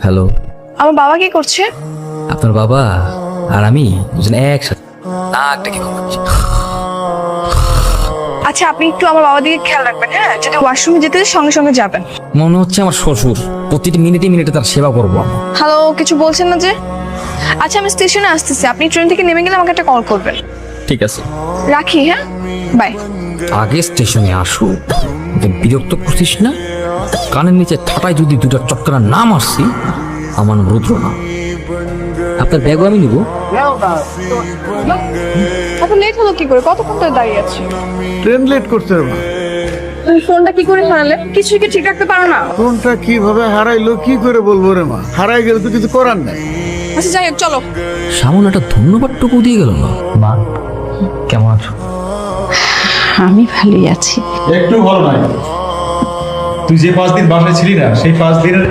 Hello, আমার বাবা কি করছে? আপনার বাবা আর আমি দুজন একসাথে নাকটা কি বলছি। আচ্ছা, আপনি একটু আমার বাবার দিকে খেয়াল রাখবেন, হ্যাঁ? যদি ওয়াশরুমে যেতে সঙ্গে সঙ্গে যাবেন। মনে হচ্ছে আমার শ্বশুর, প্রতিটি মিনিটে মিনিটে তার সেবা করবো আমি। হ্যালো, কিছু বলছেন না যে? আচ্ছা, আমি স্টেশনে আসতেছি, আপনি ট্রেন থেকে নেমে গেলে আমাকে একটা কল করবেন। ঠিক আছে, রাখি, হ্যাঁ, বাই। আগে স্টেশনে আসো, বিরক্ত করছিস না? কানের নিচে ঠাটায় যদি দুটা চটকানা না মারছি, আমার নাম রুদ্র না। আপনার ব্যাগও আমি নিব। এত লেট হলো কি করে? কতক্ষণ ধরে দাঁড়িয়ে আছি। ট্রেন লেট করতে হবে। তুমি ফোনটা কি করে হারালে? কিছুই কি ঠিক রাখতে পারো না? ফোনটা কিভাবে হারাইলো কি করে বলবো রে মা? হারাই গেলে তো কিছু করার নাই। আচ্ছা, যাই হোক, চলো। সামনে একটা ধন্যবাদটুকু দিয়ে গেল না। মা কেমন আছো? আমি ভালোই আছি। একটু ভালো নাই। তুই যে 5 দিন বাসায় ছিলি না, সেই 5 দিনের